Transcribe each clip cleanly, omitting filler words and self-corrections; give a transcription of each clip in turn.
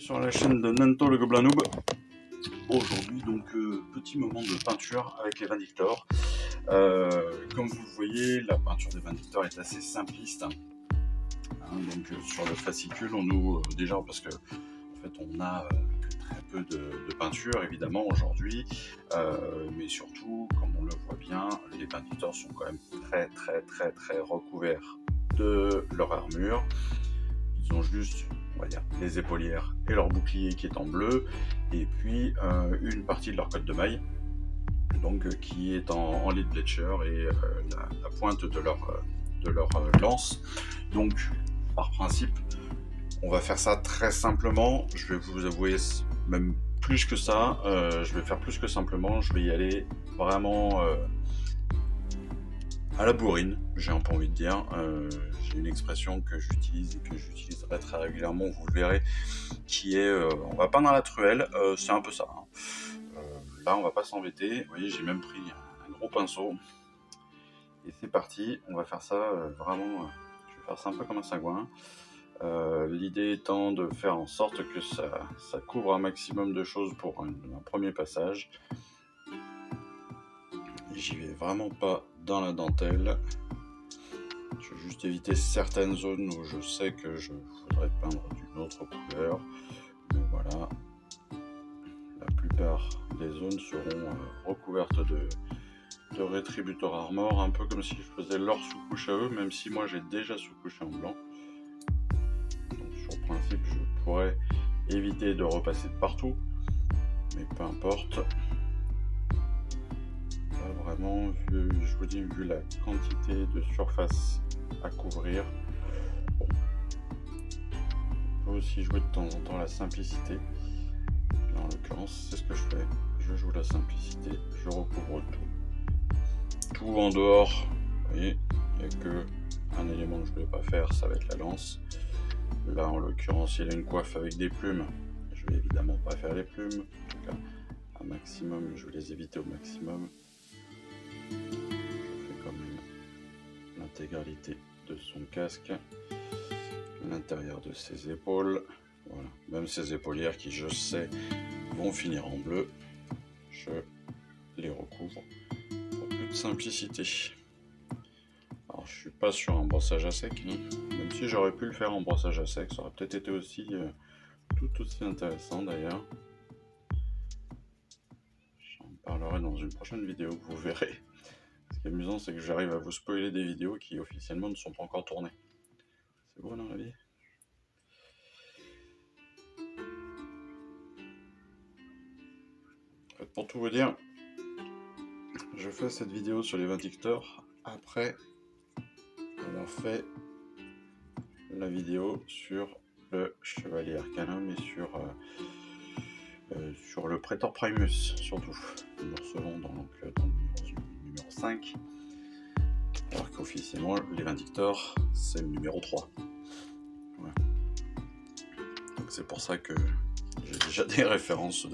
sur la chaîne de Nanto le Gobelin Noob. Aujourd'hui donc petit moment de peinture avec les Vindictors. Comme vous le voyez, la peinture des Vindictors est assez simpliste. Donc sur le fascicule, on nous déjà parce que en fait on a que très peu de peinture évidemment aujourd'hui, mais surtout comme on le voit bien, les Vindictors sont quand même très recouverts de leur armure. Ils ont juste, on va dire, les épaulières et leur bouclier qui est en bleu, et puis une partie de leur cotte de maille, donc qui est en lead bletcher, et la pointe de leur lance. Donc, par principe, on va faire ça très simplement. Je vais vous avouer, même plus que ça, je vais faire plus que simplement. Je vais y aller vraiment à la bourrine, j'ai un peu envie de dire. J'ai une expression que j'utilise et que j'utiliserai très régulièrement, vous le verrez, qui est on va peindre à la truelle, c'est un peu ça. Là, on va pas s'embêter. Vous voyez, j'ai même pris un gros pinceau. Et c'est parti, on va faire ça vraiment. Je vais faire ça un peu comme un sagouin. L'idée étant de faire en sorte que ça couvre un maximum de choses pour un premier passage. J'y vais vraiment pas dans la dentelle. Je vais juste éviter certaines zones où je sais que je voudrais peindre d'une autre couleur. Mais voilà, la plupart des zones seront recouvertes de Retributor Armor, un peu comme si je faisais leur sous-couche à eux, même si moi j'ai déjà sous-couché en blanc. Donc sur le principe, je pourrais éviter de repasser de partout, mais peu importe. Là, vraiment, je vous dis, vu la quantité de surface à couvrir, bon, on peut aussi jouer de temps en temps la simplicité. Là, en l'occurrence, c'est ce que je fais. Je joue la simplicité, je recouvre tout en dehors. Vous voyez, il n'y a que un élément que je ne vais pas faire, ça va être la lance. Là, en l'occurrence, il y a une coiffe avec des plumes. Je vais évidemment pas faire les plumes. En tout cas, un maximum, je vais les éviter au maximum. Je fais quand même l'intégralité de son casque, l'intérieur de ses épaules. Voilà, même ses épaulières qui, je sais, vont finir en bleu. Je les recouvre pour plus de simplicité. Alors, je suis pas sur un brossage à sec, hein. Même si j'aurais pu le faire en brossage à sec, ça aurait peut-être été aussi tout aussi intéressant d'ailleurs. J'en parlerai dans une prochaine vidéo que vous verrez. Ce qui est amusant, c'est que j'arrive à vous spoiler des vidéos qui officiellement ne sont pas encore tournées. C'est beau dans la vie. En fait, pour tout vous dire, je fais cette vidéo sur les Vindictors après avoir fait la vidéo sur le Chevalier Arcanum et sur le Praetor Primus, surtout. Nous recevons dans le numéro 5, alors qu'officiellement, les Vindictors, c'est le numéro 3. Ouais. Donc c'est pour ça que j'ai déjà des références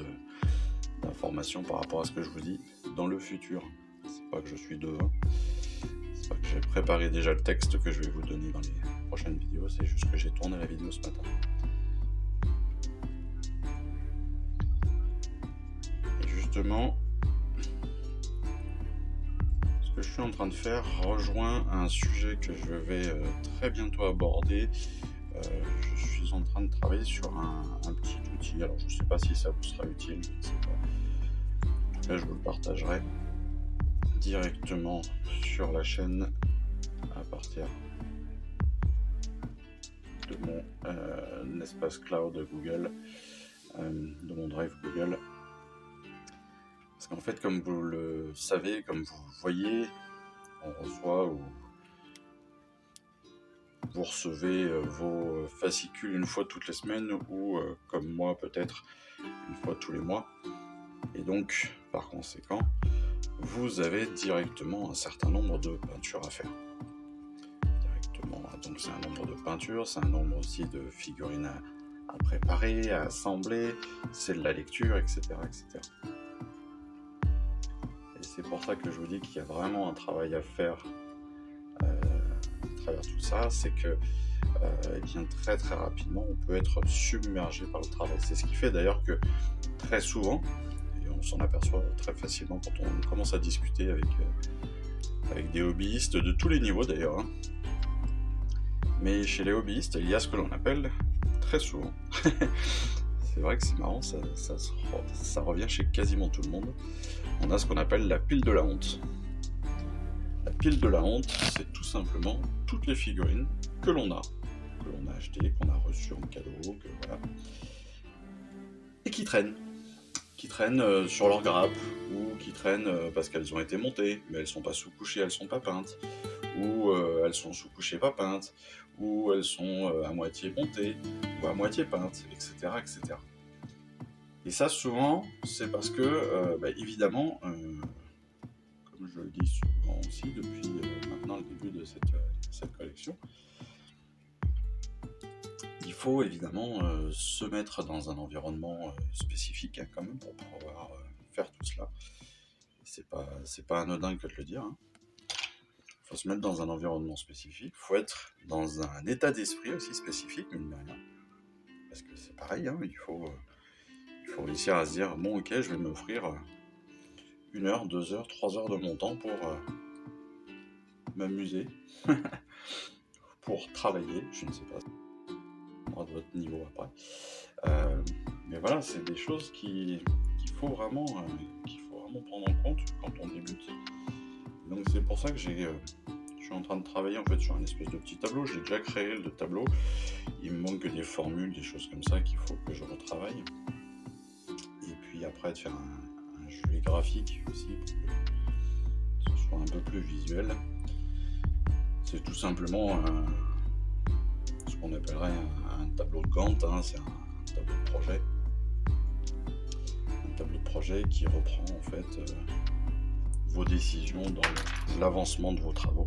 d'informations par rapport à ce que je vous dis dans le futur. C'est pas que je suis devin, c'est pas que j'ai préparé déjà le texte que je vais vous donner dans les prochaines vidéos, c'est juste que j'ai tourné la vidéo ce matin. Et justement, ce que je suis en train de faire rejoint un sujet que je vais très bientôt aborder. Je suis en train de travailler sur un petit outil. Alors je ne sais pas si ça vous sera utile, je ne sais pas. En tout cas, je vous le partagerai directement sur la chaîne à partir de mon espace cloud Google, de mon drive Google. Parce qu'en fait, comme vous le savez, comme vous voyez, on reçoit ou vous recevez vos fascicules une fois toutes les semaines ou comme moi peut-être une fois tous les mois. Et donc, par conséquent, vous avez directement un certain nombre de peintures à faire. Directement, donc c'est un nombre de peintures, c'est un nombre aussi de figurines à préparer, à assembler, c'est de la lecture, etc. etc. Et c'est pour ça que je vous dis qu'il y a vraiment un travail à faire à travers tout ça, c'est que et bien très très rapidement on peut être submergé par le travail. C'est ce qui fait d'ailleurs que très souvent, et on s'en aperçoit très facilement quand on commence à discuter avec des hobbyistes de tous les niveaux d'ailleurs, hein. Mais chez les hobbyistes, il y a ce que l'on appelle très souvent, c'est vrai que c'est marrant, ça revient chez quasiment tout le monde, on a ce qu'on appelle la pile de la honte. La pile de la honte, c'est tout simplement toutes les figurines que l'on a achetées, qu'on a reçues en cadeau, voilà, et qui traînent sur leur grappe, ou qui traînent parce qu'elles ont été montées, mais elles sont pas sous-couchées, elles sont pas peintes, ou elles sont sous-couchées pas peintes, ou elles sont à moitié montées, ou à moitié peintes, etc. etc. Et ça, souvent, c'est parce que, évidemment, comme je le dis souvent aussi depuis maintenant le début de cette collection, il faut évidemment se mettre dans un environnement spécifique, hein, quand même, pour pouvoir faire tout cela. C'est pas anodin que de le dire, hein. Il faut se mettre dans un environnement spécifique, il faut être dans un état d'esprit aussi spécifique, mine de rien. Parce que c'est pareil, hein, il faut réussir à se dire, bon ok, je vais m'offrir 1 heure, 2 heures, 3 heures de mon temps pour m'amuser, pour travailler, je ne sais pas, de votre niveau après. Mais voilà, c'est des choses qu'il faut vraiment prendre en compte quand on débute. Donc c'est pour ça que je suis en train de travailler en fait sur un espèce de petit tableau. J'ai déjà créé le tableau. Il me manque des formules, des choses comme ça qu'il faut que je retravaille. Et puis après de faire un jeu graphique aussi pour que ce soit un peu plus visuel. C'est tout simplement ce qu'on appellerait un tableau de Gantt, hein. C'est un tableau de projet. Un tableau de projet qui reprend en fait vos décisions dans l'avancement de vos travaux.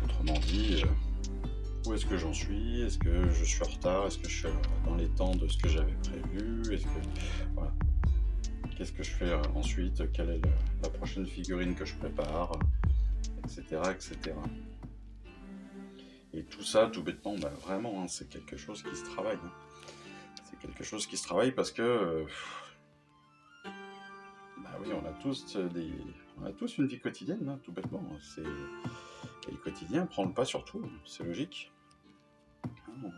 Autrement dit, où est-ce que j'en suis? Est-ce que je suis en retard? Est-ce que je suis dans les temps de ce que j'avais prévu? Voilà. Qu'est-ce que je fais ensuite? Quelle est la prochaine figurine que je prépare? Etc. etc. Et tout ça, tout bêtement, vraiment, hein, c'est quelque chose qui se travaille. Hein. C'est quelque chose qui se travaille parce que oui, on a tous une vie quotidienne, hein, tout bêtement. Et le quotidien prend le pas sur tout, c'est logique. Hein,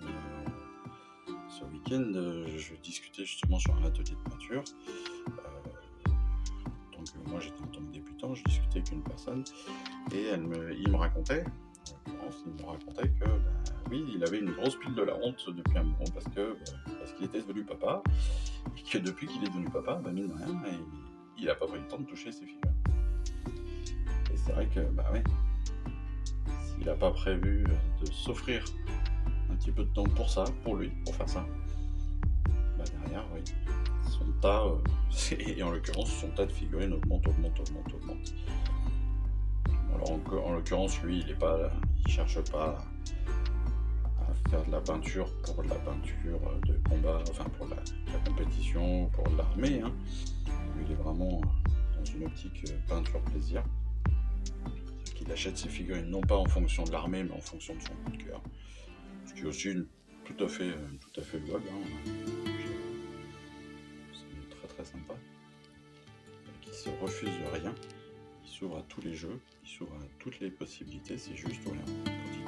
ce week-end, je discutais justement sur un atelier de peinture. Donc moi j'étais en tant que débutant, je discutais avec une personne et il me racontait que oui, il avait une grosse pile de la honte depuis un moment parce qu'il était devenu papa et que depuis qu'il est devenu papa, mine de rien, il n'a pas pris le temps de toucher ses figurines. Et c'est vrai que s'il n'a pas prévu de s'offrir un petit peu de temps pour ça, pour lui, pour faire ça, derrière, oui, son tas, et en l'occurrence son tas de figurines augmente. Alors en l'occurrence lui il cherche pas à faire de la peinture pour de la peinture de combat, enfin pour la compétition ou pour l'armée, hein. Lui il est vraiment dans une optique peinture plaisir. C'est qu'il achète ses figurines non pas en fonction de l'armée mais en fonction de son coup de cœur. Ce qui est aussi tout à fait louable, hein. C'est très très sympa. Qui se refuse rien. Il s'ouvre à tous les jeux, il s'ouvre à toutes les possibilités, c'est juste, voilà,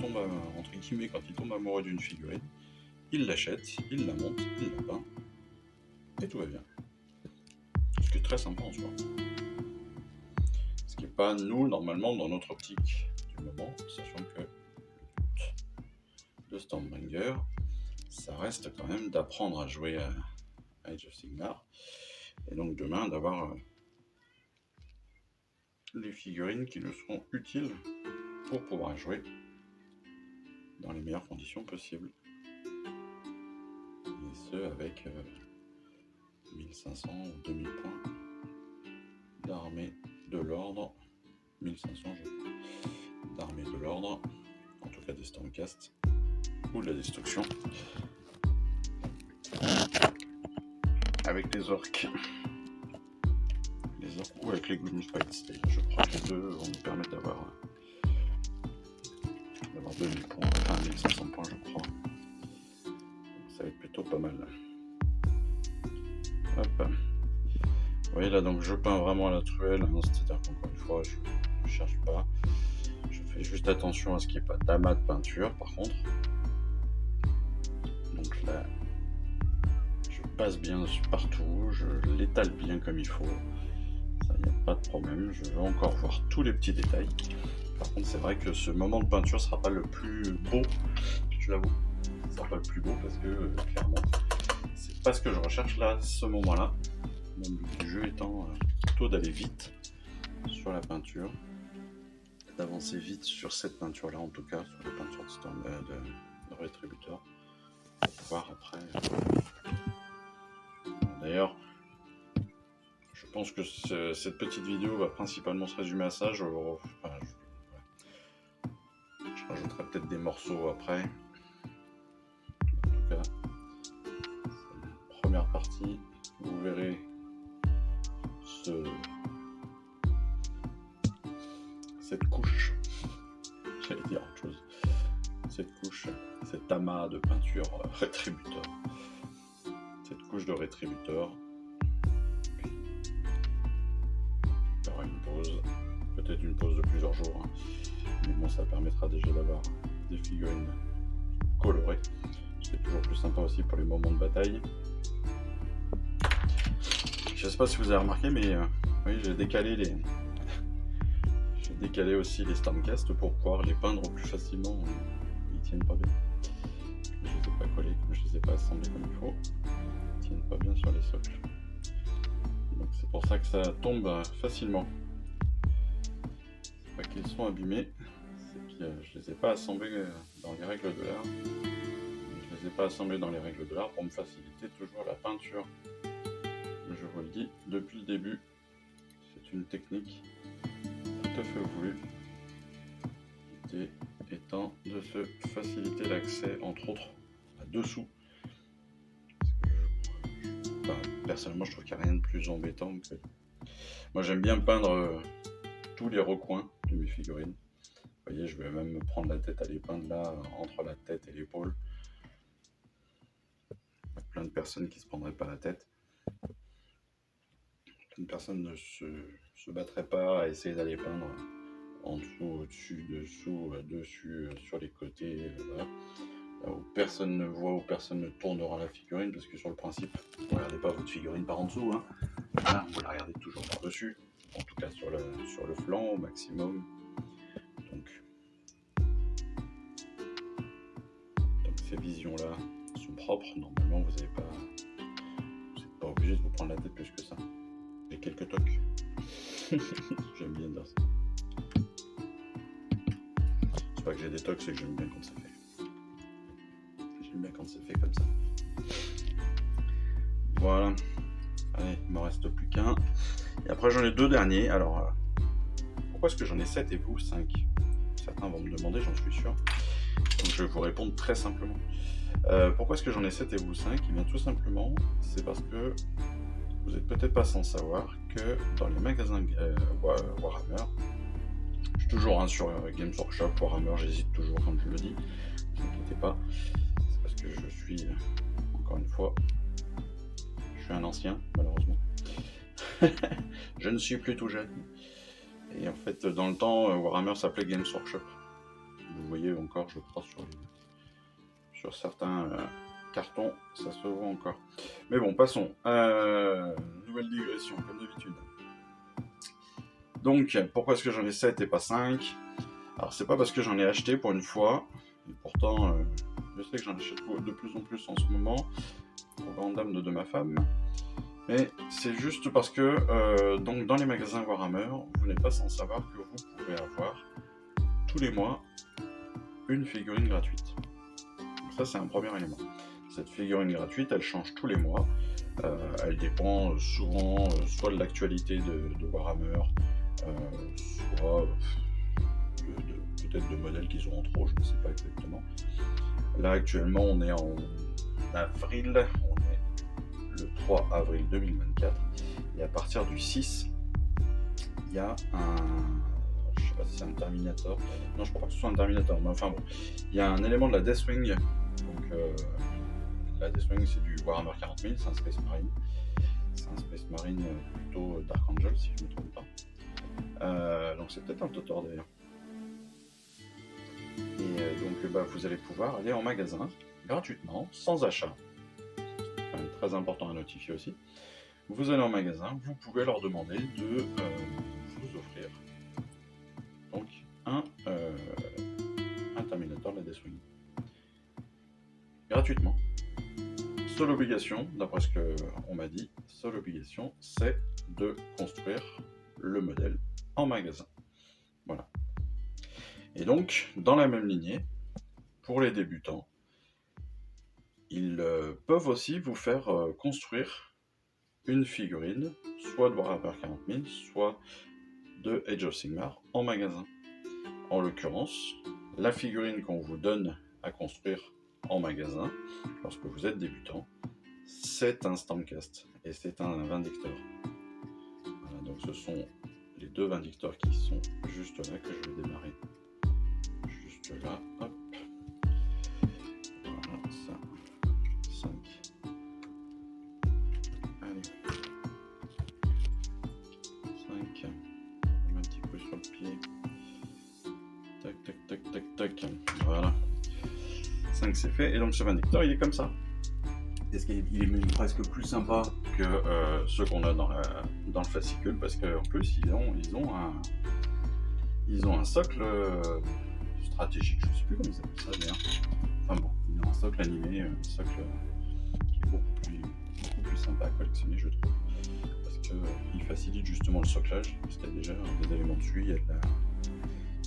quand il tombe amoureux d'une figurine, il l'achète, il la monte, il la peint, et tout va bien. Ce qui est très sympa en soi. Ce qui n'est pas, nous, normalement, dans notre optique du moment, sachant que le but de Stormbringer, ça reste quand même d'apprendre à jouer à Age of Sigmar, et donc demain d'avoir les figurines qui nous seront utiles pour pouvoir jouer dans les meilleures conditions possibles. Et ce avec 1500 ou 2000 points d'armée de l'ordre, 1500 d'armée de l'ordre, en tout cas des Stormcast ou de la destruction, avec les orques. Ou avec les Gloomspites, je crois que les deux vont nous permettre d'avoir avoir 2000 points, enfin 1500 points je crois. Donc ça va être plutôt pas mal. Hop. Vous voyez là, donc je peins vraiment à la truelle, hein, c'est-à-dire qu'encore une fois je ne cherche pas, je fais juste attention à ce qu'il n'y ait pas d'amas de peinture par contre. Donc là je passe bien partout, je l'étale bien comme il faut, ça il n'y a pas de problème, je veux encore voir tous les petits détails. Par contre c'est vrai que ce moment de peinture ne sera pas le plus beau, je l'avoue, ce sera pas le plus beau parce que clairement c'est pas ce que je recherche là, ce moment là. Mon but du jeu étant plutôt d'aller vite sur la peinture, d'avancer vite sur cette peinture là en tout cas, sur les peintures de rétributeur, pour pouvoir après. D'ailleurs, je pense que cette petite vidéo va principalement se résumer à ça. Je rajouterai peut-être des morceaux après. En tout cas, c'est la première partie. Vous verrez cette couche, j'allais dire autre chose, cette couche, cet amas de peinture rétributeur, cette couche de rétributeur, puis il y aura une pause, peut-être une pause de plusieurs jours, hein. Mais bon, ça permettra déjà d'avoir des figurines colorées, c'est toujours plus sympa aussi pour les moments de bataille. Je sais pas si vous avez remarqué, mais oui, j'ai décalé aussi les Stormcast pour pouvoir les peindre plus facilement. Ils tiennent pas bien. Je les ai pas collés, je les ai pas assemblés comme il faut. Ils tiennent pas bien sur les socles. Donc c'est pour ça que ça tombe facilement. C'est pas qu'ils sont abîmés, c'est que je les ai pas assemblés dans les règles de l'art. Je les ai pas assemblés dans les règles de l'art pour me faciliter toujours la peinture. Je vous le dis depuis le début, c'est une technique tout à fait voulue, l'idée étant de se faciliter l'accès entre autres à dessous. Personnellement je trouve qu'il n'y a rien de plus embêtant que... Moi j'aime bien peindre tous les recoins de mes figurines. Vous voyez, je vais même me prendre la tête à les peindre là, entre la tête et l'épaule. Il y a plein de personnes qui ne se prendraient pas la tête. Une personne ne se battrait pas à essayer d'aller peindre en dessous, au-dessus, dessous, dessus, sur les côtés, voilà. Là où personne ne voit, où personne ne tournera la figurine, parce que sur le principe, vous ne regardez pas votre figurine par en dessous, hein. Voilà, vous la regardez toujours par dessus, en tout cas sur le flanc au maximum. Donc ces visions-là sont propres, normalement vous n'êtes pas obligé de vous prendre la tête plus que ça. J'ai quelques tocs. J'aime bien dire ça. C'est pas que j'ai des tocs, c'est que j'aime bien quand ça fait. J'aime bien quand c'est fait comme ça. Voilà. Allez, il m'en reste plus qu'un. Et après j'en ai deux derniers. Alors, pourquoi est-ce que j'en ai 7 et vous 5 ? Certains vont me demander, j'en suis sûr. Donc je vais vous répondre très simplement. Pourquoi est-ce que j'en ai 7 et vous 5 ? Eh bien tout simplement, c'est parce que vous n'êtes peut-être pas sans savoir que dans les magasins Warhammer, je suis toujours sur Games Workshop, Warhammer, j'hésite toujours quand je le dis, ne vous inquiétez pas, c'est parce que je suis, encore une fois, je suis un ancien, malheureusement. Je ne suis plus tout jeune. Et en fait, dans le temps, Warhammer s'appelait Games Workshop. Vous voyez encore, je crois, sur certains cartons, ça se voit encore. Mais bon, passons. Nouvelle digression, comme d'habitude. Donc, pourquoi est-ce que j'en ai 7 et pas 5 ? Alors, c'est pas parce que j'en ai acheté pour une fois, et pourtant, je sais que j'en achète de plus en plus en ce moment, au grand dam de ma femme. Mais c'est juste parce que donc dans les magasins Warhammer, vous n'êtes pas sans savoir que vous pouvez avoir tous les mois une figurine gratuite. Donc ça, c'est un premier élément. Cette figurine gratuite, elle change tous les mois. Elle dépend souvent soit de l'actualité de Warhammer, soit peut-être de modèles qu'ils ont en trop, je ne sais pas exactement. Là, actuellement, on est en avril, on est le 3 avril 2024, et à partir du 6, il y a un... pas si c'est un Terminator. Non, je crois pas que ce soit un Terminator, mais enfin bon. Il y a un élément de la Deathwing. Donc, la Deathwing, c'est du Warhammer 40 000, c'est un Space Marine. C'est un Space Marine plutôt Dark Angel, si je ne me trompe pas. Donc, c'est peut-être un Totor d'ailleurs. Et donc, vous allez pouvoir aller en magasin gratuitement, sans achat. C'est quand même très important à notifier aussi. Vous allez en magasin, vous pouvez leur demander de vous offrir donc un Terminator de la Deathwing. Gratuitement. Seule obligation, d'après ce qu'on m'a dit, seule obligation, c'est de construire le modèle en magasin. Voilà. Et donc, dans la même lignée, pour les débutants, ils peuvent aussi vous faire construire une figurine, soit de Warhammer 40 000, soit de Age of Sigmar en magasin. En l'occurrence, la figurine qu'on vous donne à construire en magasin, lorsque vous êtes débutant, c'est un Stormcast et c'est un Vindictor. Voilà, donc ce sont les deux Vindictors qui sont juste là, que je vais démarrer. Juste là, hop. Voilà, ça. 5. Allez. 5. On met un petit peu sur le pied. Tac, tac, tac, tac, tac. Voilà. 5, c'est fait. Et donc ce Vindictor, il est comme ça. Est-ce qu'il est même presque plus sympa que ceux qu'on a dans le fascicule, parce qu'en plus ils ont un socle stratégique, je ne sais plus comment ils appellent ça d'ailleurs. Enfin bon, ils ont un socle animé, un socle qui est beaucoup plus sympa à collectionner, je trouve, parce qu'il facilite justement le soclage, parce qu'il y a déjà des éléments dessus, il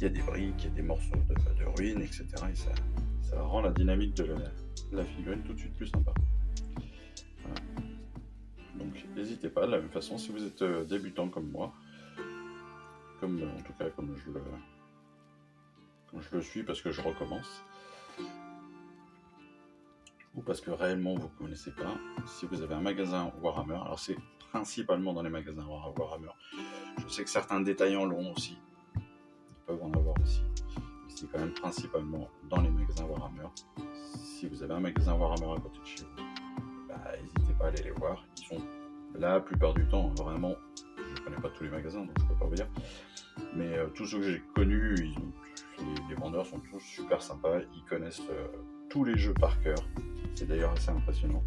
y a des briques, il y a des morceaux de ruines, etc. Et ça rend la dynamique de la figurine tout de suite plus sympa. Voilà. Donc n'hésitez pas, de la même façon, si vous êtes débutant comme moi, comme je le suis parce que je recommence, ou parce que réellement vous ne connaissez pas, si vous avez un magasin Warhammer, alors c'est principalement dans les magasins Warhammer, je sais que certains détaillants l'ont aussi, ils peuvent en avoir aussi, mais c'est quand même principalement dans les magasins Warhammer. Si vous avez un magasin Warhammer à côté de chez vous, n'hésitez pas à aller les voir, ils sont la plupart du temps vraiment, je ne connais pas tous les magasins donc je ne peux pas vous dire, mais tous ceux que j'ai connus, les vendeurs sont tous super sympas, ils connaissent tous les jeux par cœur, c'est d'ailleurs assez impressionnant.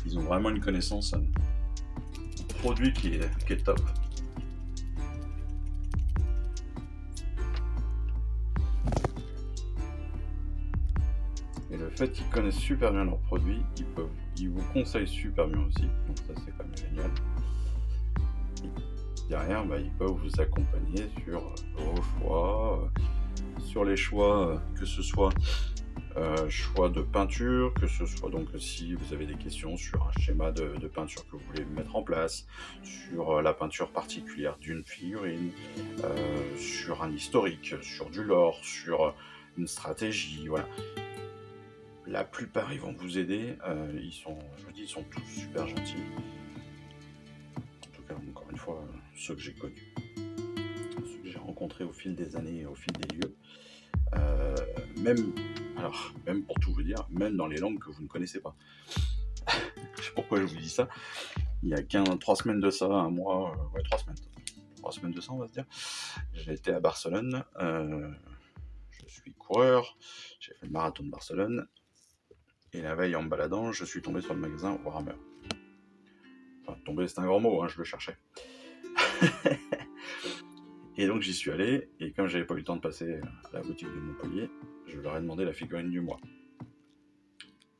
Ils ont vraiment une connaissance, un produit qui est top. Et le fait qu'ils connaissent super bien leurs produits, ils vous conseillent super bien aussi, donc ça c'est quand même génial. Et derrière, ils peuvent vous accompagner sur vos choix, sur les choix, que ce soit choix de peinture, que ce soit donc si vous avez des questions sur un schéma de peinture que vous voulez mettre en place, sur la peinture particulière d'une figurine, sur un historique, sur du lore, sur une stratégie, voilà. La plupart ils vont vous aider, ils sont tous super gentils. En tout cas, encore une fois, ceux que j'ai connus, ceux que j'ai rencontrés au fil des années, au fil des lieux. Même pour tout vous dire, même dans les langues que vous ne connaissez pas. Je sais pourquoi je vous dis ça. Il y a 3 semaines de ça, un mois, 3 semaines. 3 semaines de ça, on va se dire. J'ai été à Barcelone. Je suis coureur. J'ai fait le marathon de Barcelone. Et la veille, en me baladant, je suis tombé sur le magasin Warhammer. Enfin, tomber, c'est un grand mot, je le cherchais. Et donc j'y suis allé, et comme j'avais pas eu le temps de passer à la boutique de Montpellier, je leur ai demandé la figurine du mois.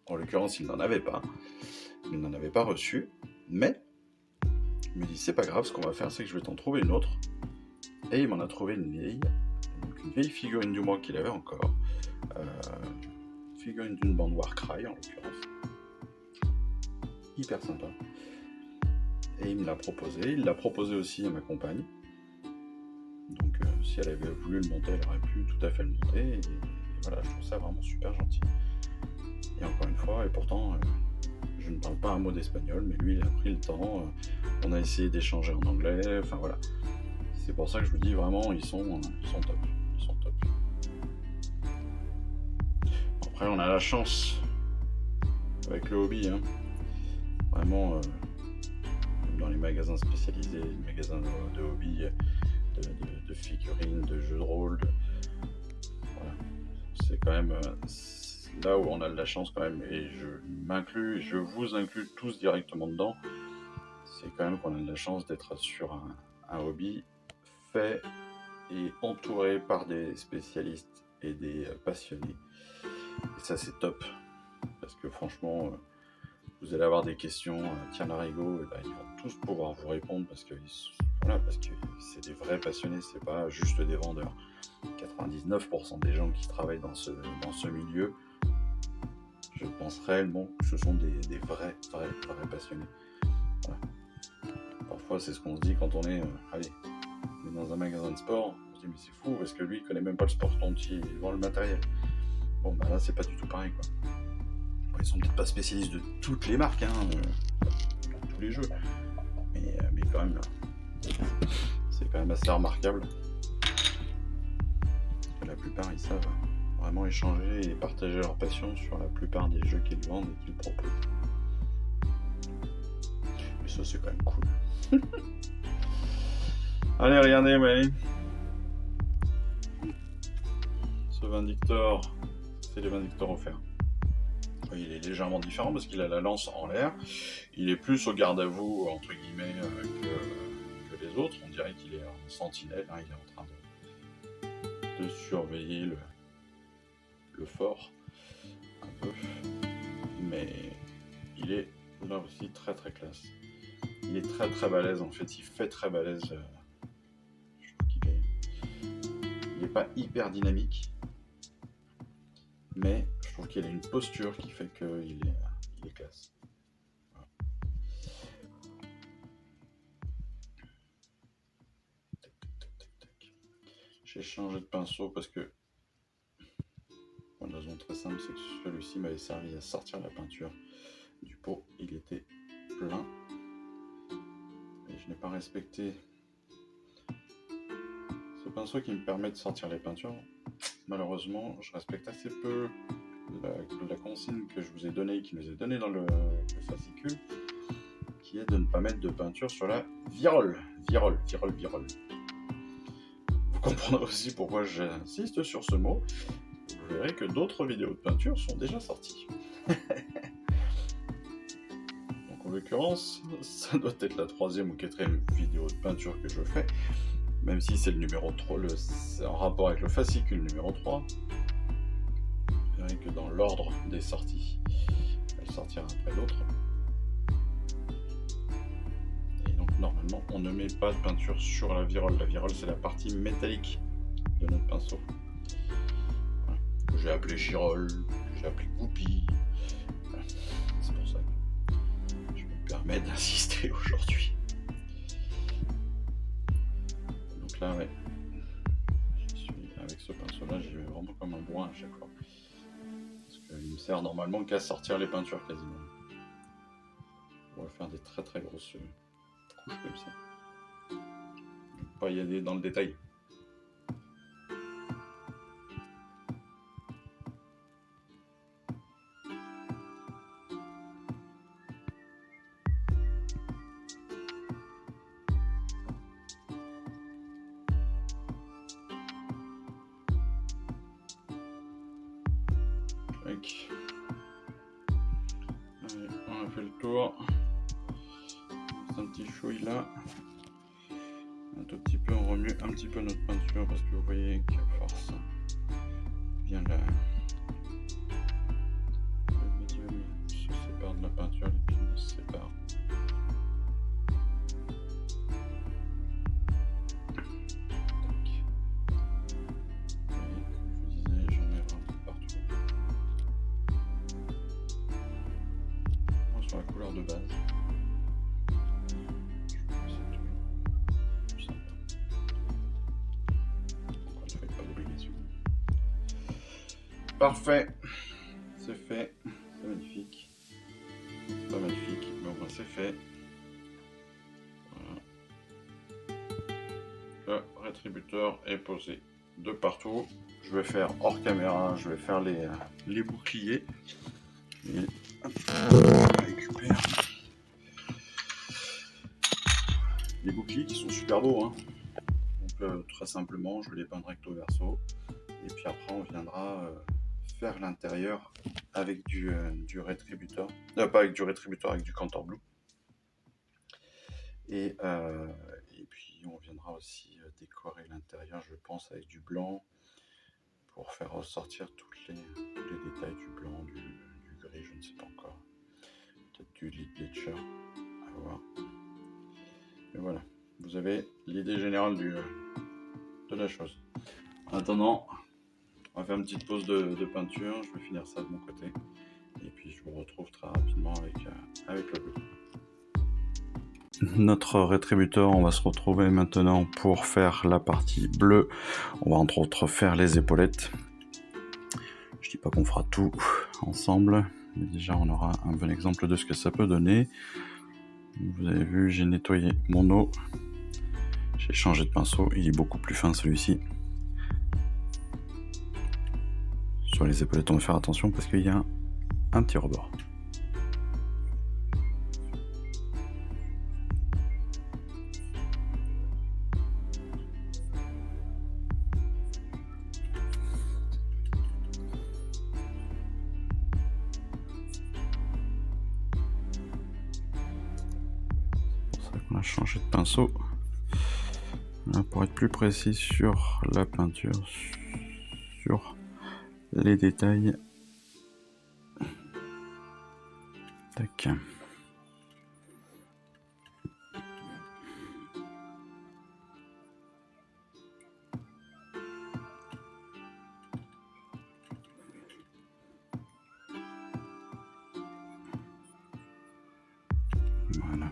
En l'occurrence, ils n'en avaient pas. Ils n'en avaient pas reçu, mais il me dit c'est pas grave, ce qu'on va faire, c'est que je vais t'en trouver une autre. Et il m'en a trouvé une vieille figurine du mois qu'il avait encore. Figurine d'une bande Warcry en l'occurrence. Hyper sympa. Et il me l'a proposé. Il l'a proposé aussi à ma compagne. Donc si elle avait voulu le monter, elle aurait pu tout à fait le monter. Et voilà, je trouve ça vraiment super gentil. Et encore une fois, et pourtant, je ne parle pas un mot d'espagnol, mais lui, il a pris le temps. On a essayé d'échanger en anglais. Enfin voilà. C'est pour ça que je vous dis vraiment, ils sont top. Ils sont top. Après, on a la chance avec le hobby, hein. Vraiment, dans les magasins spécialisés, les magasins de hobby, de figurines, de jeux de rôle, voilà. C'est quand même là où on a de la chance quand même, et je vous inclus tous directement dedans. C'est quand même qu'on a de la chance d'être sur un hobby fait et entouré par des spécialistes et des passionnés. Et ça, c'est top. Parce que franchement, vous allez avoir des questions, tiens Larigot, et ben, ils vont tous pouvoir vous répondre parce que c'est des vrais passionnés, c'est pas juste des vendeurs. 99% des gens qui travaillent dans ce milieu, je pense réellement que ce sont des vrais passionnés. Voilà. Parfois, c'est ce qu'on se dit quand on est, on est dans un magasin de sport, on se dit mais c'est fou parce que lui il connaît même pas le sport dont il vend le matériel. Bon bah là c'est pas du tout pareil quoi. Bon, ils sont peut-être pas spécialistes de toutes les marques, dans tous les jeux, mais quand même c'est quand même assez remarquable. Parce que la plupart ils savent vraiment échanger et partager leur passion sur la plupart des jeux qu'ils vendent et qu'ils proposent. Et ça c'est quand même cool. Allez, regardez, ouais. Ce Vindictor, c'est les Vindictors offerts. Il est légèrement différent parce qu'il a la lance en l'air. Il est plus au garde à vous, entre guillemets, que les autres. On dirait qu'il est en sentinelle, il est en train de surveiller le fort, un peu. Mais il est là aussi très très classe. Il est très très balèze, en fait, il fait très balèze. Je trouve qu'il n'est pas hyper dynamique, mais je trouve qu'il a une posture qui fait qu'il est classe. Voilà. J'ai changé de pinceau parce que pour une raison très simple, c'est que celui-ci m'avait servi à sortir la peinture du pot. Il était plein et je n'ai pas respecté ce pinceau qui me permet de sortir les peintures. Malheureusement, je respecte assez peu la consigne que je vous ai donnée, qui nous est donnée dans le fascicule, qui est de ne pas mettre de peinture sur la virole. Virole. Vous comprendrez aussi pourquoi j'insiste sur ce mot. Vous verrez que d'autres vidéos de peinture sont déjà sorties. Donc en l'occurrence, ça doit être la 3e ou 4e vidéo de peinture que je fais, même si c'est le numéro 3, c'est en rapport avec le fascicule numéro 3. Vous verrez que dans l'ordre des sorties, elle sortira après l'autre. Et donc normalement, on ne met pas de peinture sur la virole. La virole, c'est la partie métallique de notre pinceau. Voilà. Que j'ai appelé girole, que j'ai appelé goupille. Voilà. C'est pour ça que je me permets d'insister aujourd'hui. Donc là, ouais, avec ce pinceau-là, j'y vais vraiment comme un bourrin à chaque fois. Parce qu'il me sert normalement qu'à sortir les peintures quasiment. On va faire des très très grosses couches comme ça. Donc, pas y aller dans le détail. Allez, on a fait le tour. C'est un petit chouille là. Un tout petit peu, on remue un petit peu notre peinture parce que vous voyez qu'à force vient le médium se sépare de la peinture, les pigments se séparent. La couleur de base. C'est plus sympa. Encore une fois, pas d'obligation. Parfait. C'est fait. C'est magnifique. C'est pas magnifique, mais au moins c'est fait. Voilà. Là, rétributeur est posé de partout. Je vais faire hors caméra, je vais faire les boucliers. Et hop, je récupère les boucliers qui sont super beaux, hein. Donc très simplement, je vais les peindre recto verso. Et puis après, on viendra faire l'intérieur avec du rétributeur. Pas avec du rétributeur, avec du Cantor Blue. Et puis on viendra aussi décorer l'intérieur, je pense, avec du blanc pour faire ressortir tous les détails du blanc, du gris, je ne sais pas encore. Peut-être du lead bleacher, à voir. Mais voilà, vous avez l'idée générale de la chose. En attendant, on va faire une petite pause de peinture, je vais finir ça de mon côté. Et puis je vous retrouve très rapidement avec le bleu. Notre rétributeur, on va se retrouver maintenant pour faire la partie bleue. On va entre autres faire les épaulettes. Je dis pas qu'on fera tout ensemble, mais déjà on aura un bon exemple de ce que ça peut donner. Vous avez vu, j'ai nettoyé mon eau. J'ai changé de pinceau, il est beaucoup plus fin celui-ci. Sur les épaulettes, on va faire attention parce qu'il y a un petit rebord. On a changé de pinceau là, pour être plus précis sur la peinture, sur les détails. Tac. Voilà.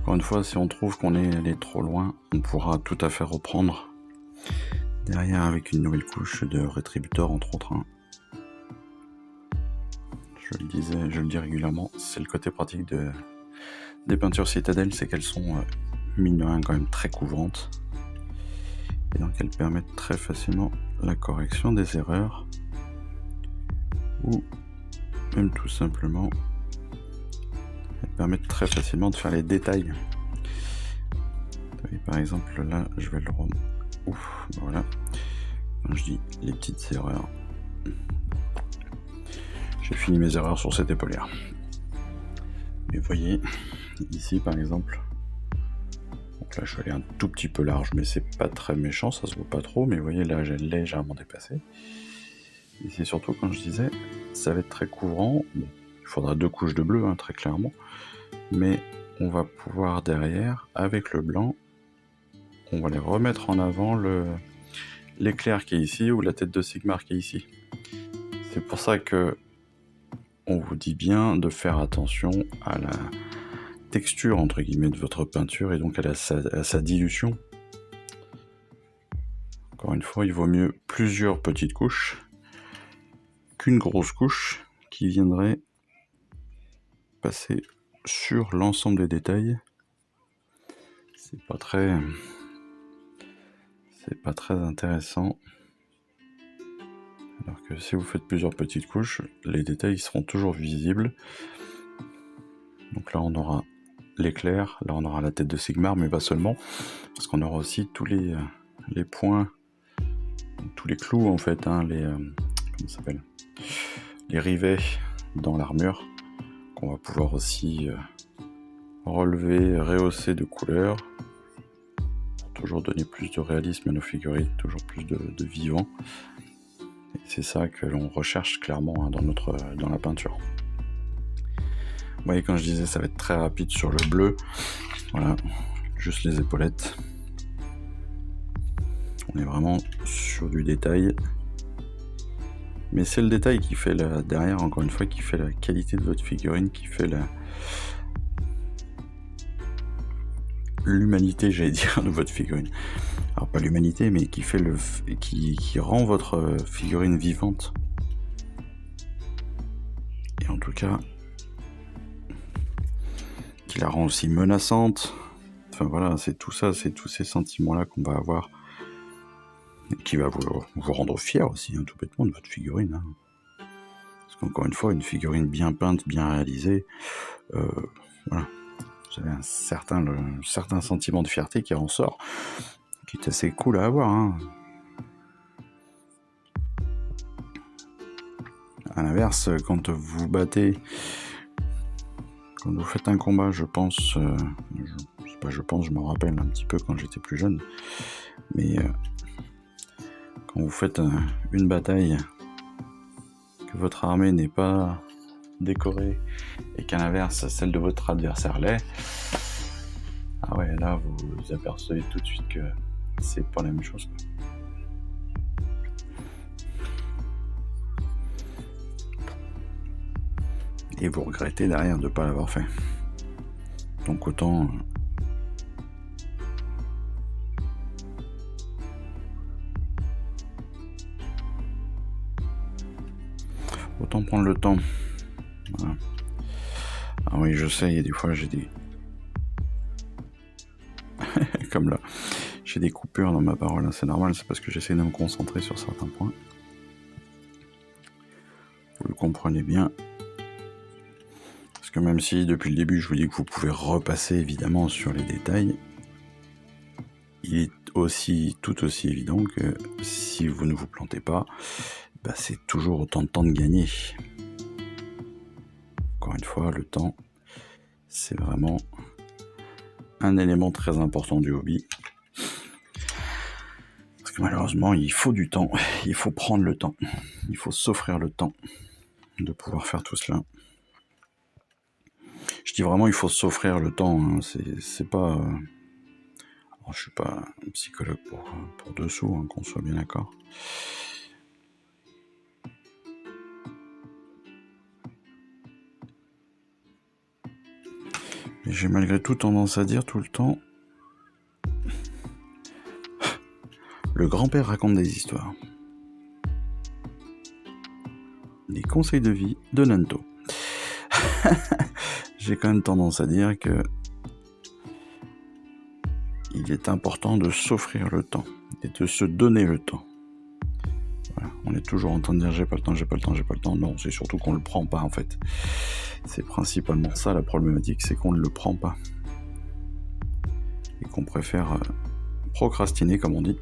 Encore une fois, si on trouve qu'on est allé trop loin, on pourra tout à fait reprendre derrière avec une nouvelle couche de rétributeur, entre autres. Je le dis régulièrement, c'est le côté pratique des peintures Citadel, c'est qu'elles sont mine de rien quand même très couvrantes. Et donc elles permettent très facilement la correction des erreurs. Ou même tout simplement, elles permettent très facilement de faire les détails. Et par exemple là, je vais le rendre. Ouf, voilà. Quand je dis les petites erreurs, j'ai fini mes erreurs sur cette épaulère. Mais vous voyez, ici par exemple, donc là je suis allé un tout petit peu large, mais c'est pas très méchant, ça se voit pas trop, mais vous voyez là j'ai légèrement dépassé. Et c'est surtout quand je disais, ça va être très couvrant, bon, il faudra 2 couches de bleu, hein, très clairement, mais on va pouvoir derrière, avec le blanc, on va les remettre en avant l'éclair qui est ici, ou la tête de Sigmar qui est ici. C'est pour ça que on vous dit bien de faire attention à la texture entre guillemets de votre peinture et donc à sa dilution. Encore une fois, il vaut mieux plusieurs petites couches qu'une grosse couche qui viendrait passer sur l'ensemble des détails. C'est pas très intéressant. Alors que si vous faites plusieurs petites couches, les détails seront toujours visibles. Donc là on aura l'éclair, là on aura la tête de Sigmar, mais pas seulement, parce qu'on aura aussi tous les points, tous les clous en fait, hein, comment ça s'appelle, les rivets dans l'armure, qu'on va pouvoir aussi relever, rehausser de couleurs, pour toujours donner plus de réalisme à nos figurines, toujours plus de vivant. Et c'est ça que l'on recherche clairement, hein, dans la peinture. Vous voyez, quand je disais ça va être très rapide sur le bleu, voilà, juste les épaulettes. On est vraiment sur du détail. Mais c'est le détail qui fait derrière, encore une fois, qui fait la qualité de votre figurine, qui fait l'humanité, j'allais dire, de votre figurine. Alors pas l'humanité, mais qui fait qui rend votre figurine vivante. Et en tout cas, qui la rend aussi menaçante, enfin voilà, c'est tout ça, c'est tous ces sentiments-là qu'on va avoir, et qui va vous rendre fier aussi, hein, tout bêtement, de votre figurine. Hein. Parce qu'encore une fois, une figurine bien peinte, bien réalisée, voilà, vous avez un certain sentiment de fierté qui en sort, qui est assez cool à avoir. Hein. À l'inverse, quand vous battez, quand vous faites un combat, je pense, je me rappelle un petit peu quand j'étais plus jeune, mais quand vous faites une bataille, que votre armée n'est pas décorée, et qu'à l'inverse, celle de votre adversaire l'est, ah ouais, là, vous apercevez tout de suite que c'est pas la même chose, quoi. Et vous regrettez derrière de ne pas l'avoir fait. Donc autant prendre le temps. Voilà. Ah oui, je sais, il y a des fois j'ai des... Comme là, j'ai des coupures dans ma parole, c'est normal, c'est parce que j'essaie de me concentrer sur certains points. Vous le comprenez bien. Parce que même si depuis le début je vous dis que vous pouvez repasser évidemment sur les détails, il est tout aussi évident que si vous ne vous plantez pas, c'est toujours autant de temps de gagner. Encore une fois, le temps, c'est vraiment un élément très important du hobby. Parce que malheureusement, il faut du temps, il faut prendre le temps, il faut s'offrir le temps de pouvoir faire tout cela. Je dis vraiment, il faut s'offrir le temps, hein. C'est pas... Alors, je suis pas un psychologue pour dessous, hein, qu'on soit bien d'accord. Mais j'ai malgré tout tendance à dire tout le temps... Le grand-père raconte des histoires. Les conseils de vie de Nanto. J'ai quand même tendance à dire que il est important de s'offrir le temps et de se donner le temps. Voilà. On est toujours en train de dire j'ai pas le temps. Non, c'est surtout qu'on le prend pas en fait. C'est principalement ça la problématique, c'est qu'on ne le prend pas. Et qu'on préfère procrastiner, comme on dit.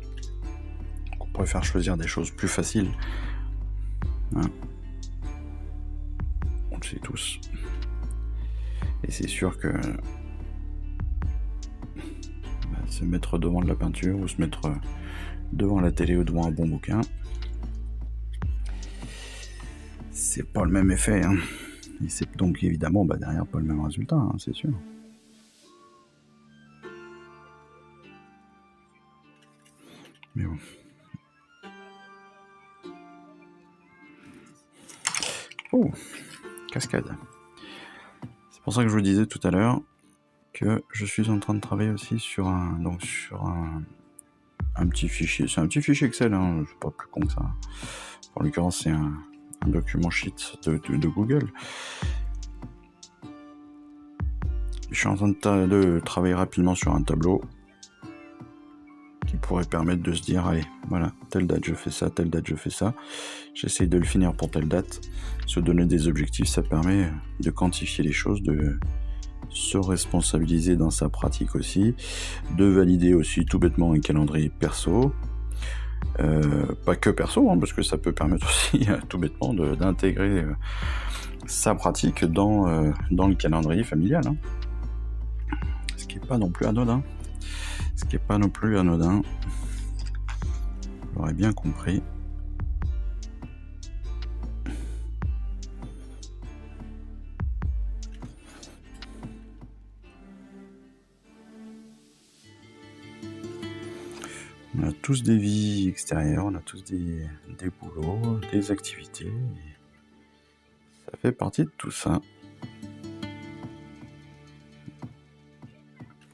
Qu'on préfère choisir des choses plus faciles. Hein. On le sait tous. Et c'est sûr que se mettre devant de la peinture ou se mettre devant la télé ou devant un bon bouquin, c'est pas le même effet. Hein. Et c'est donc évidemment derrière pas le même résultat, hein, c'est sûr. Mais bon. Oh, cascade. C'est pour ça que je vous disais tout à l'heure que je suis en train de travailler aussi sur un petit fichier. C'est un petit fichier Excel, hein, c'est pas plus con que ça. En l'occurrence, c'est un document sheet de Google. Je suis en train de travailler rapidement sur un tableau qui pourrait permettre de se dire, allez, voilà, telle date je fais ça, telle date je fais ça. J'essaye de le finir pour telle date. Se donner des objectifs, ça permet de quantifier les choses, de se responsabiliser dans sa pratique aussi, de valider aussi tout bêtement un calendrier perso. Pas que perso, hein, parce que ça peut permettre aussi tout bêtement d'intégrer sa pratique dans le calendrier familial. Hein. Ce qui n'est pas non plus anodin. Vous l'aurez bien compris. On a tous des vies extérieures, on a tous des boulots, des activités. Et ça fait partie de tout ça.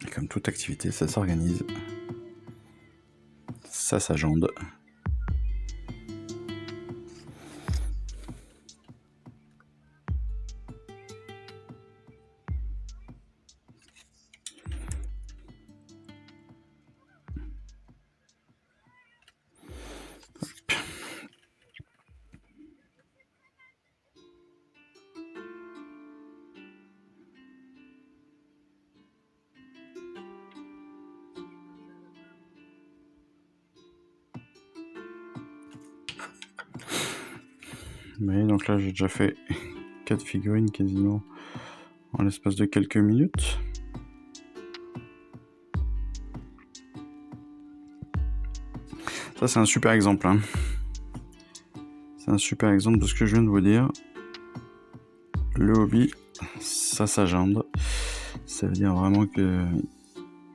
Et comme toute activité, ça s'organise. Ça s'agende. Vous voyez, donc là j'ai déjà fait 4 figurines quasiment en l'espace de quelques minutes. Ça c'est un super exemple. Hein. C'est un super exemple de ce que je viens de vous dire. Le hobby, ça s'agende. Ça veut dire vraiment que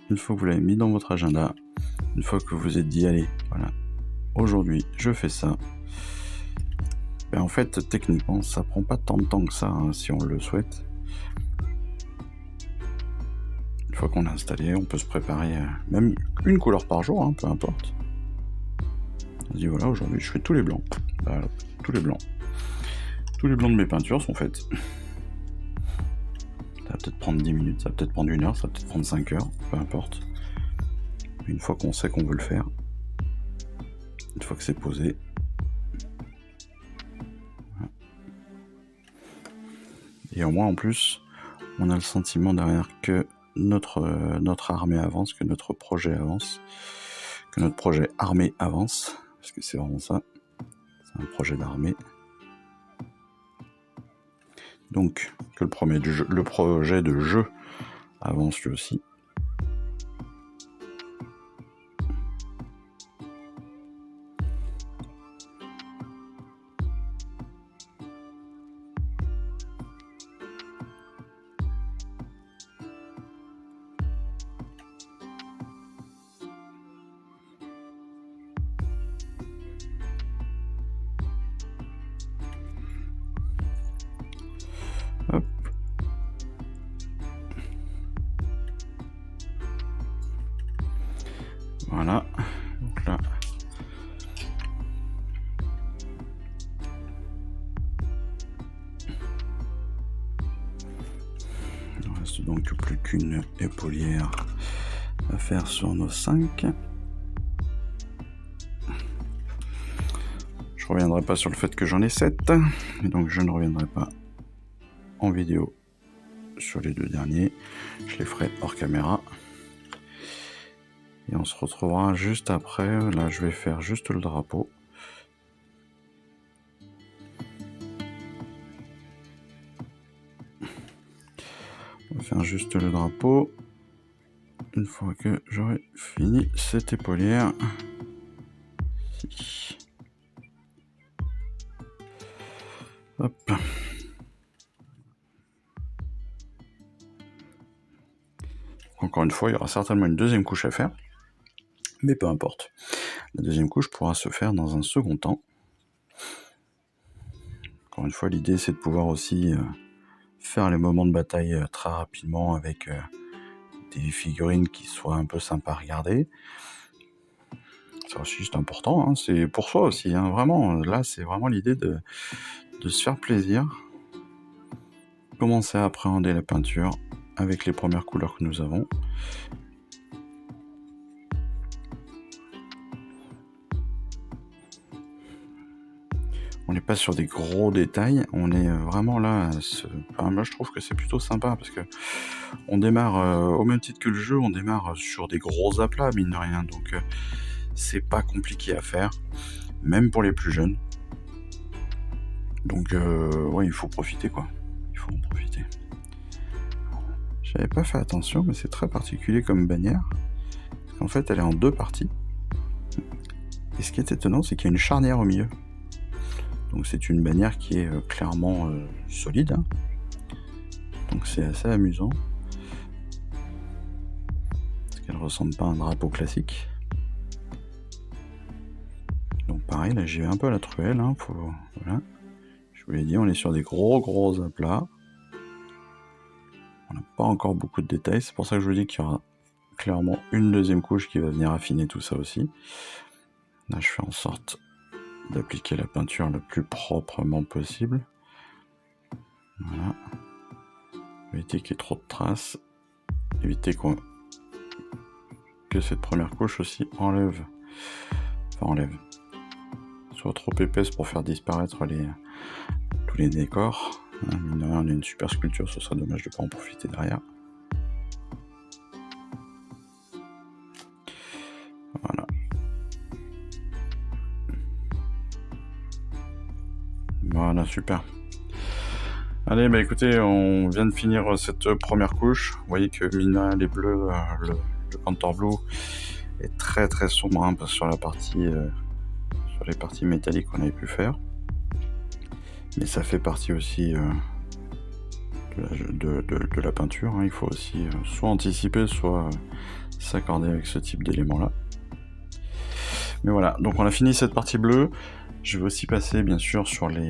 une fois que vous l'avez mis dans votre agenda, une fois que vous vous êtes dit allez, voilà, aujourd'hui je fais ça, ben en fait techniquement ça prend pas tant de temps que ça hein, si on le souhaite. Une fois qu'on a installé, on peut se préparer même une couleur par jour, hein, peu importe. On se dit voilà, aujourd'hui je fais tous les blancs. Voilà, tous les blancs. Tous les blancs de mes peintures sont faits. Ça va peut-être prendre 10 minutes, ça va peut-être prendre 1 heure, ça va peut-être prendre 5 heures, peu importe. Une fois qu'on sait qu'on veut le faire, une fois que c'est posé, voilà. Et au moins en plus, on a le sentiment derrière que notre armée avance, que notre projet avance, que notre projet armée avance, parce que c'est vraiment ça, c'est un projet d'armée. Donc que le projet de jeu avance lui aussi. Hop. Voilà, donc là, il ne reste donc plus qu'une épaulière à faire sur nos 5. Je ne reviendrai pas sur le fait que j'en ai 7, et donc je ne reviendrai pas en vidéo sur les 2 derniers. Je les ferai hors caméra. Et on se retrouvera juste après. Là, je vais faire juste le drapeau. On va faire juste le drapeau. Une fois que j'aurai fini cette épaulière. Ici. Hop. Encore une fois, il y aura certainement une deuxième couche à faire. Mais peu importe. La deuxième couche pourra se faire dans un second temps. Encore une fois, l'idée c'est de pouvoir aussi faire les moments de bataille très rapidement avec des figurines qui soient un peu sympas à regarder. C'est aussi juste important, hein. C'est pour soi aussi, hein. Vraiment, là c'est vraiment l'idée de se faire plaisir. Commencer à appréhender la peinture avec les premières couleurs que nous avons. On n'est pas sur des gros détails, on est vraiment là. Enfin, moi je trouve que c'est plutôt sympa parce que on démarre au même titre que le jeu, on démarre sur des gros aplats, mine de rien. Donc c'est pas compliqué à faire, même pour les plus jeunes. Donc ouais, il faut profiter quoi. Il faut en profiter. J'avais pas fait attention, mais c'est très particulier comme bannière. Parce qu'en fait, elle est en 2 parties. Et ce qui est étonnant, c'est qu'il y a une charnière au milieu. Donc c'est une bannière qui est clairement solide. Hein. Donc c'est assez amusant. Parce qu'elle ressemble pas à un drapeau classique. Donc pareil, là j'y vais un peu à la truelle. Hein, voilà. Je vous l'ai dit, on est sur des gros aplats. On n'a pas encore beaucoup de détails. C'est pour ça que je vous dis qu'il y aura clairement une deuxième couche qui va venir affiner tout ça aussi. Là je fais en sorte d'appliquer la peinture le plus proprement possible. Voilà. Éviter qu'il y ait trop de traces. Éviter que cette première couche aussi enlève. Soit trop épaisse pour faire disparaître tous les décors. Mine de rien, on a une super sculpture, ce serait dommage de ne pas en profiter derrière. Voilà. Voilà, Voilà, super. Allez, bah écoutez, on vient de finir cette première couche. Vous voyez que mine les bleus, le Contour Blue est très très sombre hein, sur la partie, sur les parties métalliques qu'on avait pu faire. Mais ça fait partie aussi de la peinture. Hein. Il faut aussi soit anticiper, soit s'accorder avec ce type d'éléments-là. Mais voilà, donc on a fini cette partie bleue. Je vais aussi passer bien sûr sur les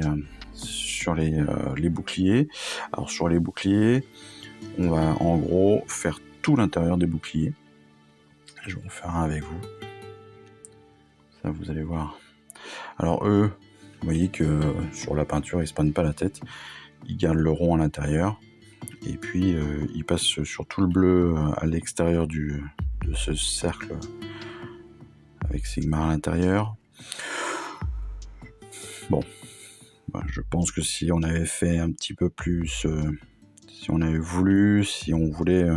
boucliers. Alors sur les boucliers, on va en gros faire tout l'intérieur des boucliers. Je vais en faire un avec vous. Ça, vous allez voir. Alors eux, vous voyez que sur la peinture, ils se prennent pas la tête. Ils gardent le rond à l'intérieur. Et puis, ils passent sur tout le bleu à l'extérieur de ce cercle avec Sigmar à l'intérieur. Bon, bah, je pense que si on avait fait un petit peu plus, si on avait voulu, si on voulait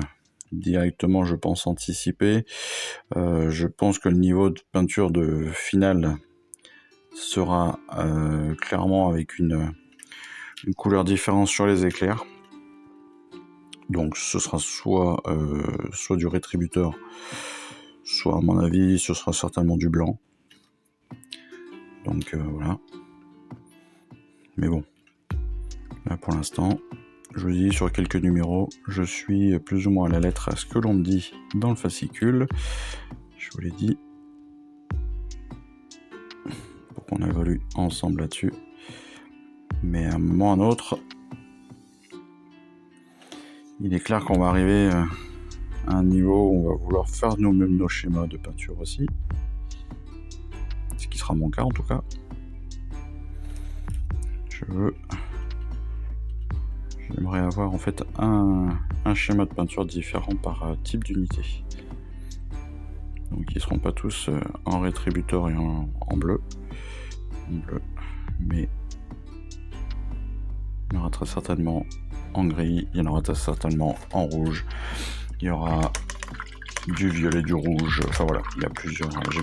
directement, je pense, anticiper, je pense que le niveau de peinture de finale sera clairement avec une couleur différente sur les éclairs. Donc ce sera soit du rétributeur, soit à mon avis ce sera certainement du blanc. Donc voilà. Mais bon, là pour l'instant, je vous dis sur quelques numéros, je suis plus ou moins à la lettre à ce que l'on me dit dans le fascicule. Je vous l'ai dit. Pour qu'on évolue ensemble là-dessus. Mais à un moment ou à un autre, il est clair qu'on va arriver à un niveau où on va vouloir faire nous-mêmes nos schémas de peinture aussi. Ce qui sera mon cas en tout cas. J'aimerais avoir en fait un schéma de peinture différent par type d'unité. Donc ils ne seront pas tous en rétributeur et en bleu. Mais il y en aura très certainement en gris, il y en aura très certainement en rouge, il y aura du violet, du rouge, enfin voilà, j'ai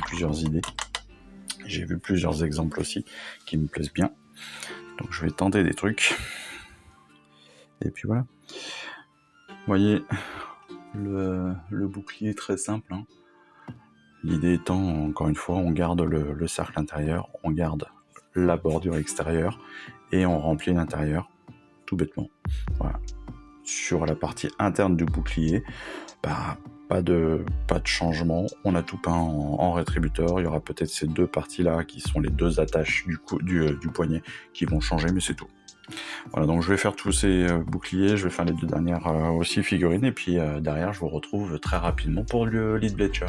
plusieurs idées. J'ai vu plusieurs exemples aussi qui me plaisent bien. Donc je vais tenter des trucs. Et puis voilà. Vous voyez, le bouclier est très simple. Hein. L'idée étant, encore une fois, on garde le cercle intérieur, on garde la bordure extérieure et on remplit l'intérieur, tout bêtement. Voilà. Sur la partie interne du bouclier, bah, pas de changement, on a tout peint en rétributeur. Il y aura peut-être ces deux parties-là qui sont les deux attaches du poignet qui vont changer, mais c'est tout. Voilà, donc je vais faire tous ces boucliers, je vais faire les deux dernières aussi figurines, et puis derrière je vous retrouve très rapidement pour le lead bleacher.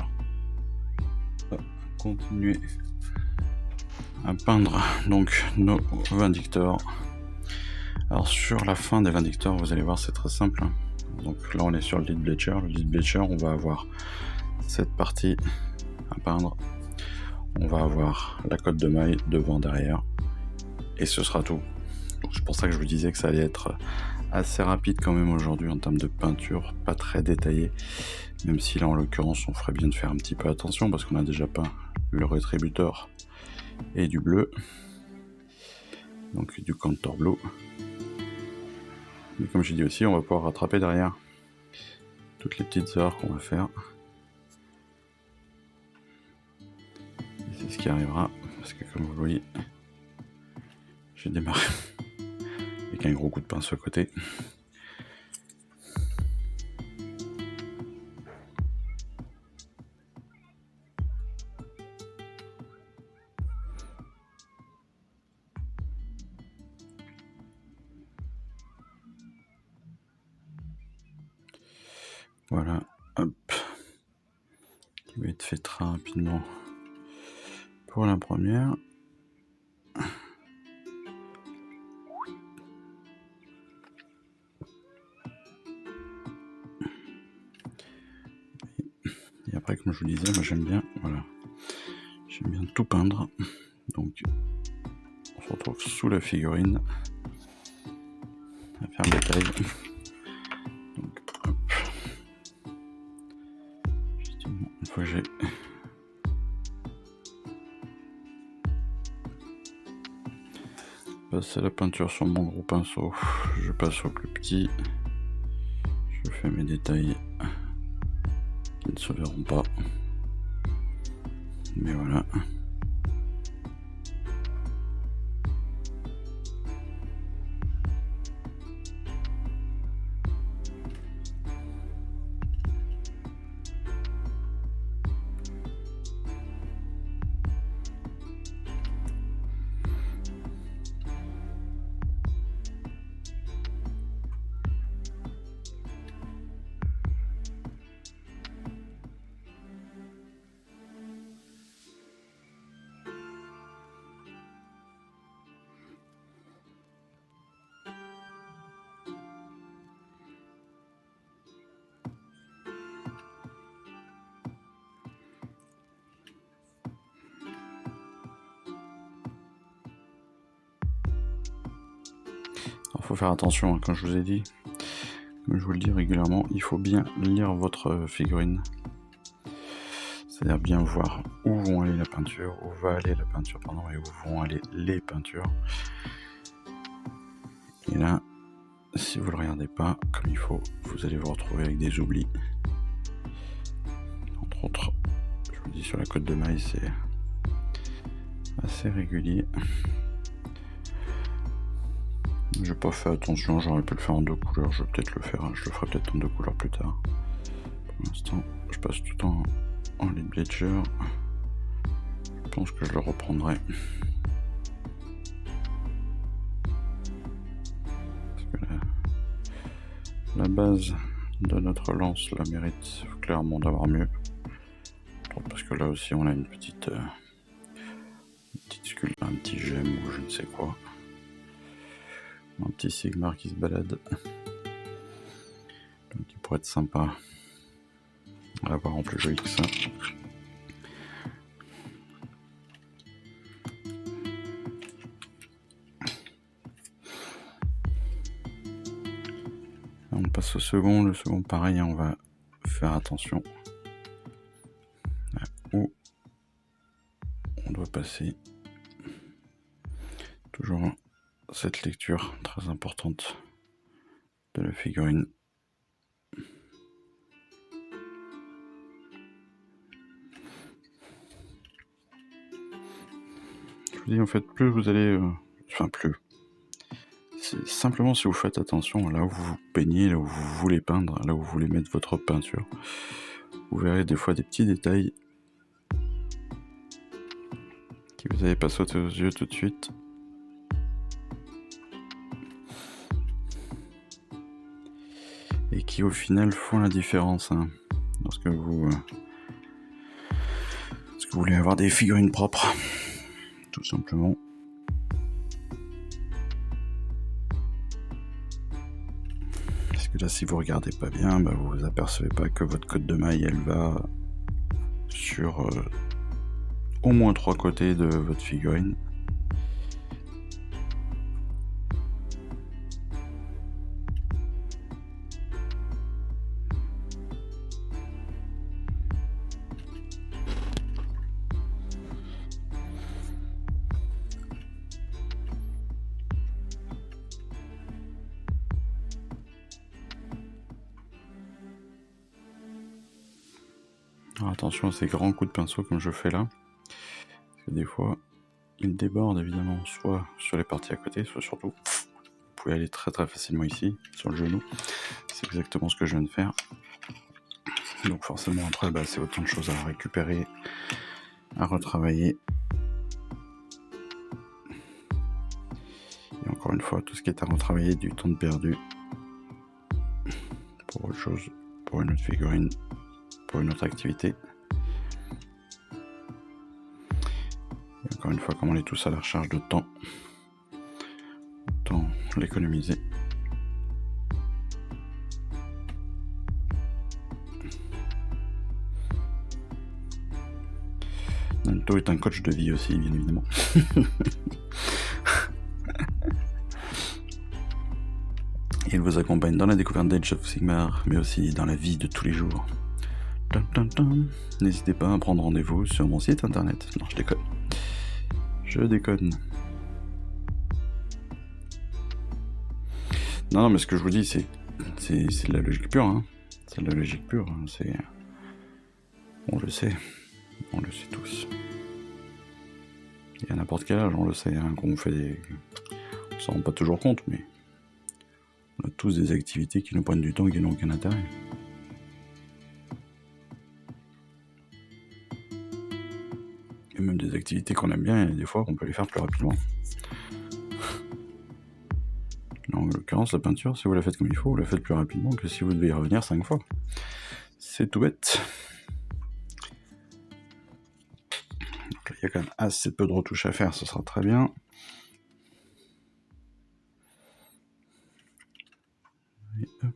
Continuer à peindre donc nos Vindictors. Alors sur la fin des Vindictors, vous allez voir, c'est très simple. Donc là on est sur le lead bleacher. Le lead bleacher, on va avoir cette partie à peindre. On va avoir la cotte de maille devant, derrière. Et ce sera tout. Donc c'est pour ça que je vous disais que ça allait être assez rapide quand même aujourd'hui en termes de peinture, pas très détaillé. Même si là en l'occurrence on ferait bien de faire un petit peu attention parce qu'on a déjà peint le rétributeur et du bleu. Donc du Contour Blue. Mais comme j'ai dit aussi, on va pouvoir rattraper derrière toutes les petites erreurs qu'on va faire. Et c'est ce qui arrivera, parce que comme vous le voyez, j'ai démarré avec un gros coup de pinceau à côté. Voilà, hop, qui va être fait très rapidement pour la première. Et après, comme je vous disais, moi j'aime bien, voilà, j'aime bien tout peindre. Donc, on se retrouve sous la figurine à faire le détail. Donc, hop. Justement, une fois que j'ai passer la peinture sur mon gros pinceau. Je passe au plus petit. Je fais mes détails qui ne se verront pas. Mais voilà. Il faut faire attention, hein, comme je vous ai dit, comme je vous le dis régulièrement, il faut bien lire votre figurine. C'est-à-dire bien voir où vont aller la peinture, où va aller la peinture, pardon, et où vont aller les peintures. Et là, si vous ne le regardez pas comme il faut, vous allez vous retrouver avec des oublis. Entre autres, je vous dis sur la côte de maille, c'est assez régulier. J'ai pas fait attention, j'aurais pu le faire en 2 couleurs, je vais peut-être le faire, je le ferai peut-être en 2 couleurs plus tard. Pour l'instant, je passe tout en lead bleacher. Je pense que je le reprendrai. Parce que la base de notre lance la mérite clairement d'avoir mieux. Parce que là aussi on a une petite sculpture, un petit gemme ou je ne sais quoi. Un petit Sigmar qui se balade. Donc il pourrait être sympa à l'avoir en plus joli que ça. On passe au second. Le second pareil, on va faire attention à où on doit passer. Toujours cette lecture très importante de la figurine. Je vous dis en fait, plus vous allez... plus. C'est simplement si vous faites attention là où vous peignez, là où vous voulez peindre, là où vous voulez mettre votre peinture, vous verrez des fois des petits détails qui vous n'avez pas sauté aux yeux tout de suite. Et qui au final font la différence, hein, lorsque vous voulez avoir des figurines propres, tout simplement. Parce que là, si vous regardez pas bien, vous vous apercevez pas que votre cote de maille, elle va sur au moins 3 côtés de votre figurine. Alors attention à ces grands coups de pinceau comme je fais là, parce que des fois ils débordent évidemment soit sur les parties à côté, soit surtout vous pouvez aller très très facilement ici sur le genou. C'est exactement ce que je viens de faire. Donc forcément après c'est autant de choses à récupérer, à retravailler. Et encore une fois, tout ce qui est à retravailler, du temps de perdu pour autre chose, pour une autre figurine, pour une autre activité. Et encore une fois, comme on est tous à la recherche de temps, autant l'économiser. Nanto est un coach de vie aussi, bien évidemment. Il vous accompagne dans la découverte d'Age of Sigmar, mais aussi dans la vie de tous les jours. N'hésitez pas à prendre rendez-vous sur mon site internet. Non, je déconne. Je déconne. Non, mais ce que je vous dis, c'est de la logique pure. Hein. C'est de la logique pure. Hein. On le sait tous. Et à n'importe quel âge, on le sait. Hein, qu'on fait on s'en rend pas toujours compte, mais on a tous des activités qui nous prennent du temps et qui n'ont aucun intérêt. Et même des activités qu'on aime bien, et des fois, on peut les faire plus rapidement. En l'occurrence, la peinture, si vous la faites comme il faut, vous la faites plus rapidement que si vous devez y revenir 5 fois. C'est tout bête. Donc là, il y a quand même assez peu de retouches à faire, ce sera très bien. Et hop.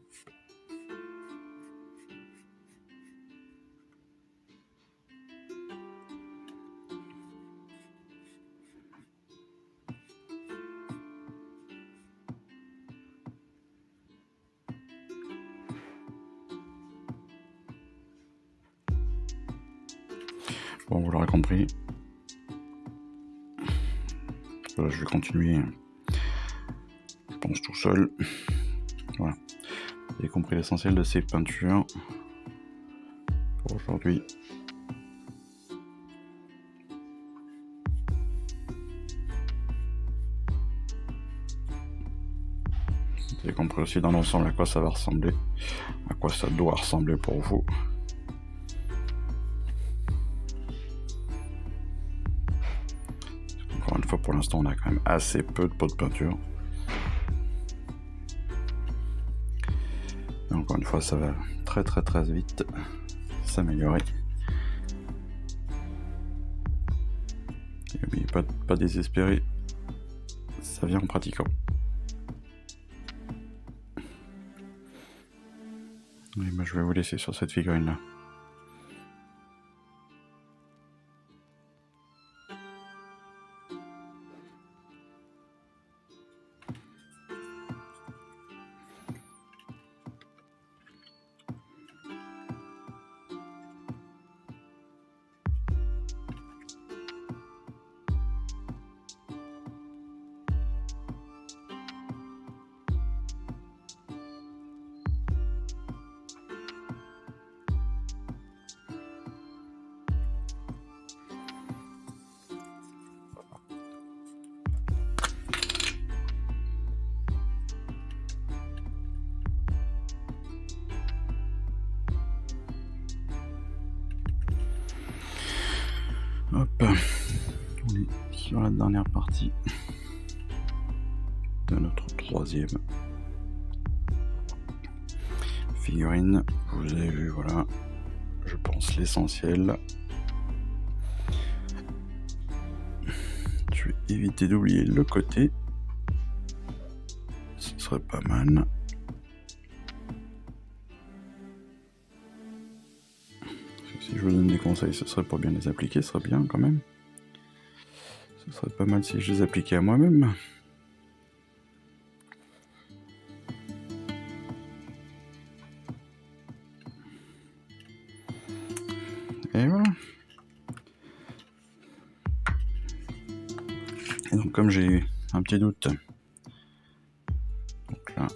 Bon, vous l'aurez compris. Là, je vais continuer, je pense, tout seul. Voilà. Vous avez compris l'essentiel de ces peintures pour aujourd'hui. Vous avez compris aussi dans l'ensemble à quoi ça va ressembler, à quoi ça doit ressembler pour vous. Encore une fois, pour l'instant, on a quand même assez peu de pots de peinture. Et encore une fois, ça va très très très vite s'améliorer. Et n'oubliez pas désespérer, ça vient en pratiquant. Et moi, je vais vous laisser sur cette figurine-là. Hop, on est sur la dernière partie de notre troisième figurine. Vous avez vu, voilà, je pense l'essentiel. Je vais éviter d'oublier le côté, ce serait pas mal. Si je vous donne des conseils, ce serait pour bien les appliquer, ce serait bien quand même. Ce serait pas mal si je les appliquais à moi-même. Et voilà. Et donc comme j'ai eu un petit doute, donc là,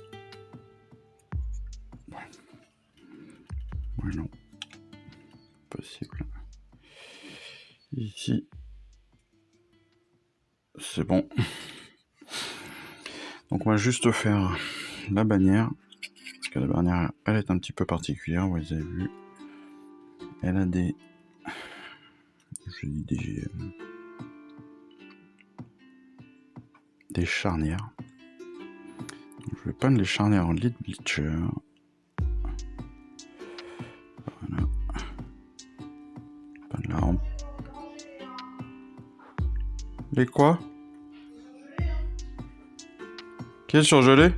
ouais non, possible. Ici, c'est bon. Donc on va juste faire la bannière, parce que la bannière, elle est un petit peu particulière, vous avez vu. Elle a des... Je dis des charnières. Donc, je vais peindre les charnières en lead bleacher. Voilà. Peindre la rampe. Les quoi? Quel surgelé?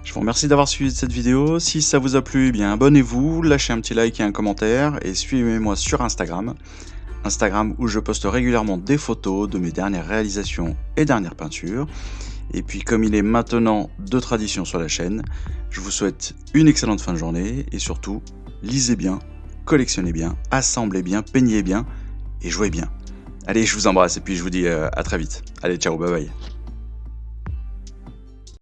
Je vous remercie d'avoir suivi cette vidéo. Si ça vous a plu, eh bien abonnez-vous, lâchez un petit like et un commentaire et suivez-moi sur Instagram. Instagram où je poste régulièrement des photos de mes dernières réalisations et dernières peintures. Et puis comme il est maintenant de tradition sur la chaîne, je vous souhaite une excellente fin de journée et surtout, lisez bien, collectionnez bien, assemblez bien, peignez bien et jouez bien. Allez, je vous embrasse et puis je vous dis à très vite. Allez, ciao, bye bye.